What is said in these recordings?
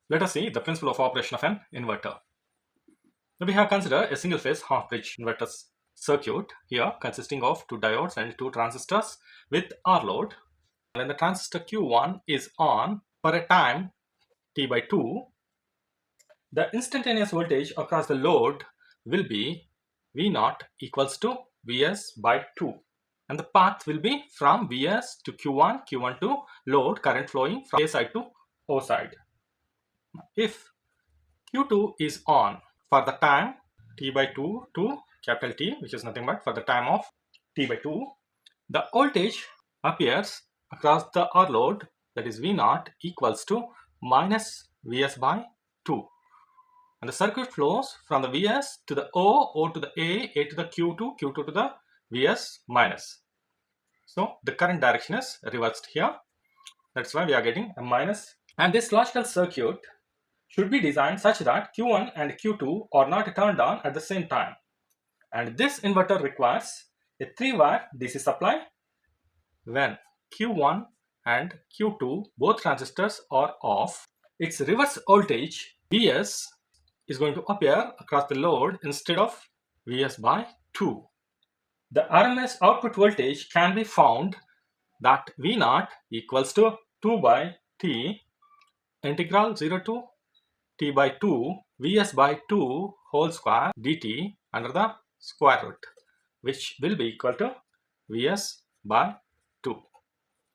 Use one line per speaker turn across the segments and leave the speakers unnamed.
Let us see the principle of operation of an inverter. Now we have considered a single phase half bridge inverter circuit here consisting of 2 diodes and 2 transistors with R load. When the transistor Q1 is on for a time T by 2, the instantaneous voltage across the load will be V0 equals to Vs by 2. And the path will be from Vs to Q1, Q1 to load current flowing from A side to O side. If Q2 is on for the time T by 2 to capital T, which is nothing but for the time of T by 2, the voltage appears across the R load, that is V0 equals to minus Vs by 2. And the circuit flows from the Vs to the O, O to the A to the Q2, Q2 to the Vs minus. So the current direction is reversed here. That's why we are getting a minus. And this logical circuit should be designed such that Q1 and Q2 are not turned on at the same time. And this inverter requires a 3-wire DC supply. When Q1 and Q2 both transistors are off, its reverse voltage Vs is going to appear across the load instead of Vs by 2. The RMS output voltage can be found that V0 equals to 2 by T integral 0 to T by 2 Vs by 2 whole square dt under the square root, which will be equal to Vs by 2.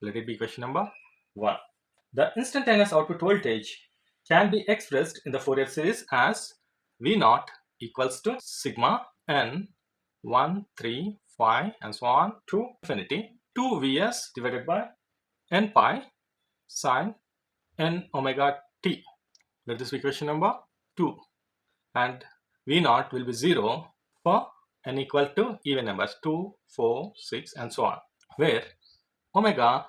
Let it be question number 1. The instantaneous output voltage can be expressed in the Fourier series as V0 equals to sigma n 1, 3, 5 and so on to infinity 2 Vs divided by n pi sine n omega t. Let this be question number 2. And V0 will be 0 for n equal to even numbers 2, 4, 6 and so on, where omega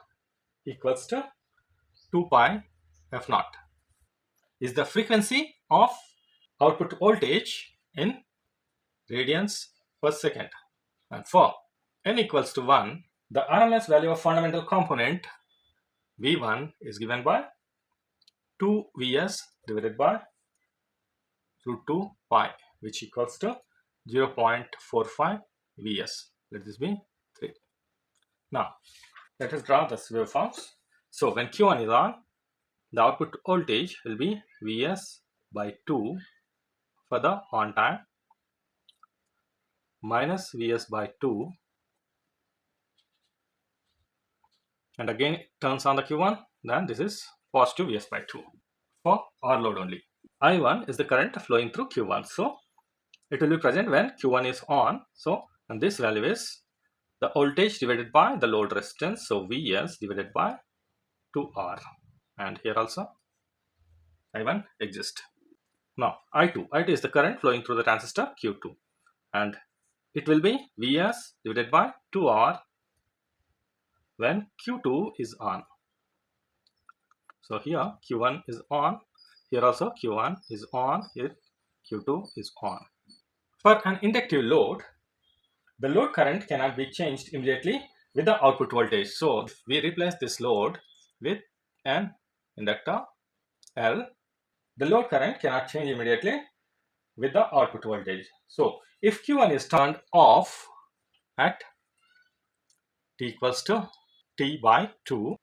equals to 2 pi f0 is the frequency of output voltage in radians per second. And for n equals to 1, the RMS value of fundamental component V1 is given by 2 Vs divided by root 2 pi, which equals to 0.45 Vs. Let this be 3. Now, let us draw the waveforms. So, when Q1 is on, the output voltage will be Vs by 2 for the on time minus Vs by 2, and again it turns on the Q1, then this is positive Vs by 2 for R load only. I1 is the current flowing through Q1, so it will be present when Q1 is on. So, and this value is the voltage divided by the load resistance, so Vs divided by 2R, and here also I1 exists. Now I2 is the current flowing through the transistor Q2, and it will be Vs divided by 2R when Q2 is on. So here Q1 is on, here also Q1 is on, here Q2 is on. For an inductive load, the load current cannot be changed immediately with the output voltage. So if we replace this load with an inductor L, the load current cannot change immediately with the output voltage. So if Q1 is turned off at T equals to T by 2,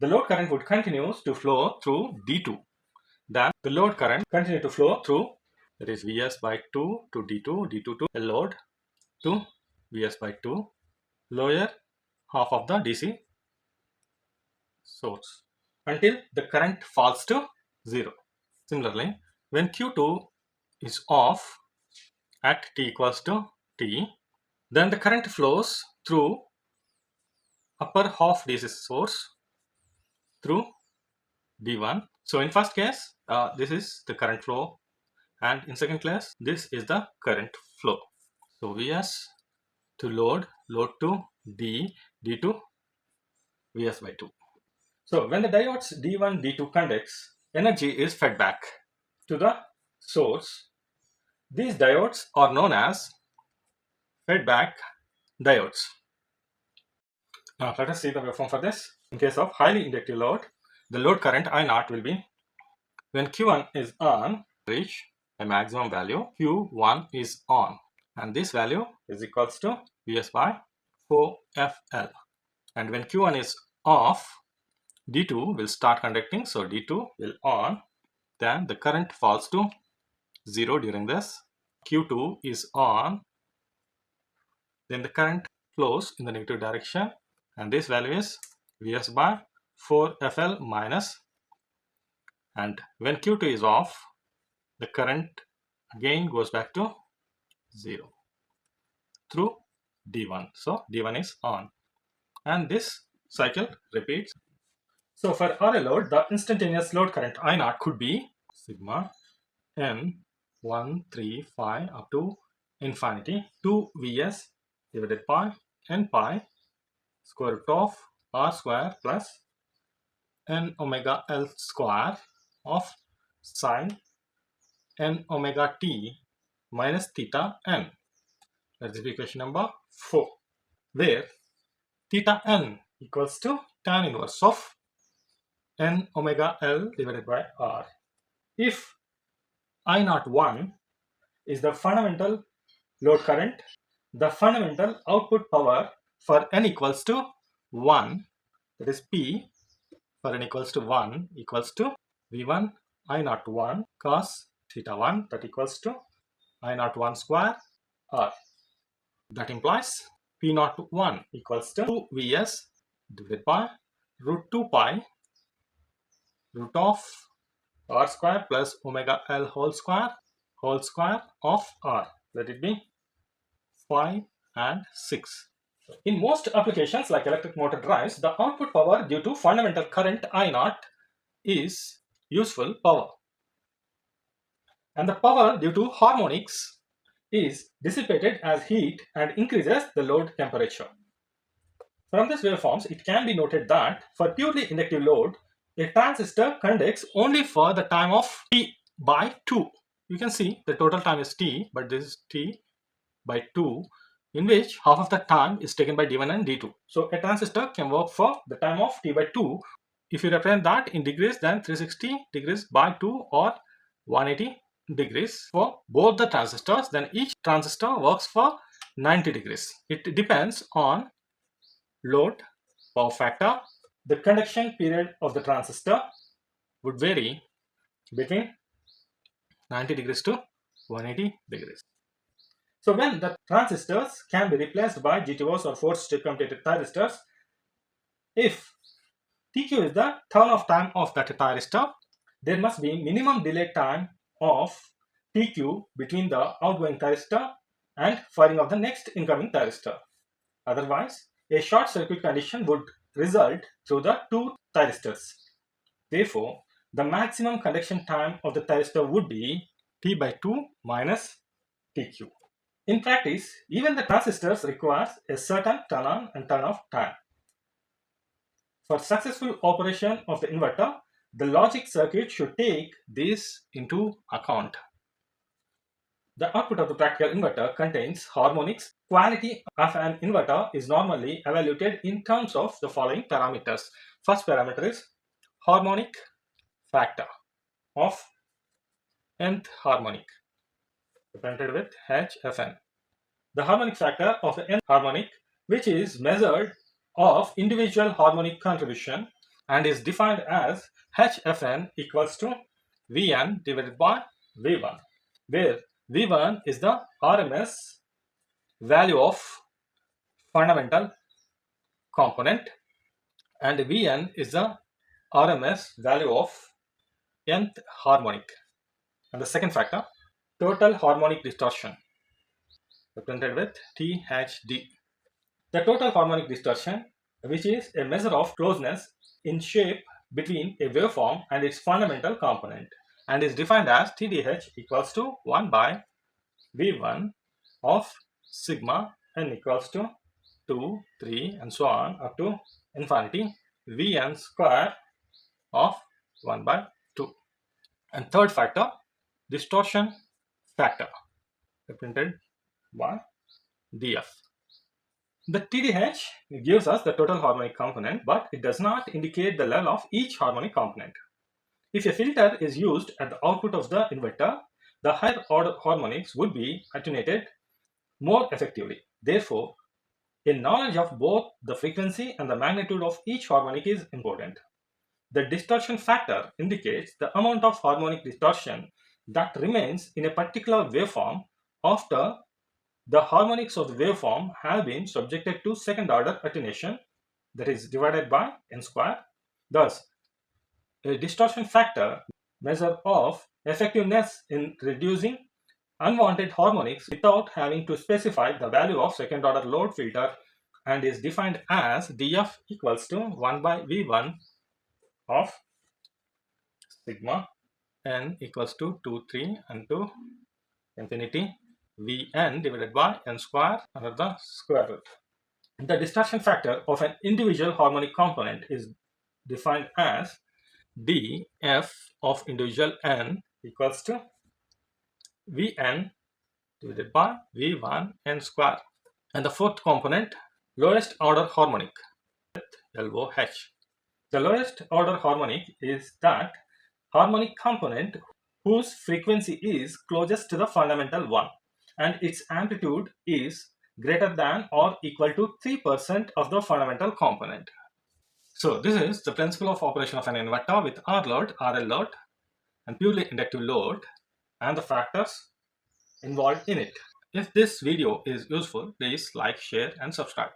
the load current would continue to flow through D2. Then the load current continue to flow through, that is Vs by 2 to D2, D2 to the load to Vs by 2, lower half of the DC source until the current falls to 0. Similarly, when Q2 is off at T equals to T, then the current flows through upper half DC source through D1. So in first case, this is the current flow, and in second case, this is the current flow. So Vs to load, load to D, D to Vs by 2. So when the diodes D1, D2 conducts, energy is fed back to the source. These diodes are known as feedback diodes. Now let us see the waveform for this. In case of highly inductive load, the load current I0 will be When Q1 is on, reach a maximum value, Q1 is on, and this value is equals to Vs by 4FL. And when Q1 is off, D2 will start conducting, so D2 will on, then the current falls to 0 during this. Q2 is on, then the current flows in the negative direction, and this value is Vs by 4FL minus. And when Q2 is off, the current again goes back to 0 through D1. So D1 is on, and this cycle repeats. So for RL load, the instantaneous load current I0 could be sigma N135 up to infinity 2 Vs divided by N pi square root of R square plus N omega L square of sine N omega t minus theta n. That is equation number 4, where theta n equals to tan inverse of N omega L divided by R. If I01 is the fundamental load current, the fundamental output power for n equals to 1, that is P for n equals to 1, equals to V1 I01 cos theta 1, that equals to I01 square R. That implies P01 equals to 2 Vs divided by root 2 pi root of R square plus omega L whole square of R. Let it be 5 and 6. In most applications like electric motor drives, the output power due to fundamental current I0 is useful power, and the power due to harmonics is dissipated as heat and increases the load temperature. From this waveforms, it can be noted that for purely inductive load, a transistor conducts only for the time of T by 2. You can see the total time is T, but this is T by 2, in which half of the time is taken by D1 and D2. So a transistor can work for the time of T by 2. If you represent that in degrees, then 360 degrees by 2 or 180 degrees for both the transistors. Then each transistor works for 90 degrees. It depends on load, power factor. The conduction period of the transistor would vary between 90 degrees to 180 degrees. So when the transistors can be replaced by GTOs or forced commutated thyristors, if TQ is the turn-off time of that thyristor, there must be minimum delay time of TQ between the outgoing thyristor and firing of the next incoming thyristor. Otherwise, a short circuit condition would result through the two thyristors. Therefore, the maximum conduction time of the thyristor would be T by 2 minus TQ. In practice, even the transistors requires a certain turn-on and turn-off time. For successful operation of the inverter, the logic circuit should take this into account. The output of the practical inverter contains harmonics. Quality of an inverter is normally evaluated in terms of the following parameters. First parameter is harmonic factor of nth harmonic, represented with HFN. The harmonic factor of the nth harmonic, which is measured of individual harmonic contribution and is defined as HFN equals to Vn divided by V1, where V1 is the RMS value of fundamental component and Vn is the RMS value of nth harmonic. And the second factor, total harmonic distortion, represented with THD. The total harmonic distortion, which is a measure of closeness in shape between a waveform and its fundamental component, and is defined as TDH equals to 1 by V1 of sigma n equals to 2, 3 and so on up to infinity Vn square of 1 by 2. And third factor, distortion factor, represented by dF. The TDH gives us the total harmonic component, but it does not indicate the level of each harmonic component. If a filter is used at the output of the inverter, the higher order harmonics would be attenuated more effectively. Therefore, a knowledge of both the frequency and the magnitude of each harmonic is important. The distortion factor indicates the amount of harmonic distortion that remains in a particular waveform after the harmonics of the waveform have been subjected to second order attenuation, that is divided by n square. Thus, a distortion factor measure of effectiveness in reducing unwanted harmonics without having to specify the value of second order load filter, and is defined as df equals to 1 by v1 of sigma n equals to 2, 3 and to infinity Vn divided by n square under the square root. The distortion factor of an individual harmonic component is defined as df of individual n equals to Vn divided by V1 n square. And the fourth component, lowest order harmonic with LOH. The lowest order harmonic is that harmonic component whose frequency is closest to the fundamental one and its amplitude is greater than or equal to 3% of the fundamental component. So this is the principle of operation of an inverter with R load, RL load and purely inductive load and the factors involved in it. If this video is useful, please like, share and subscribe.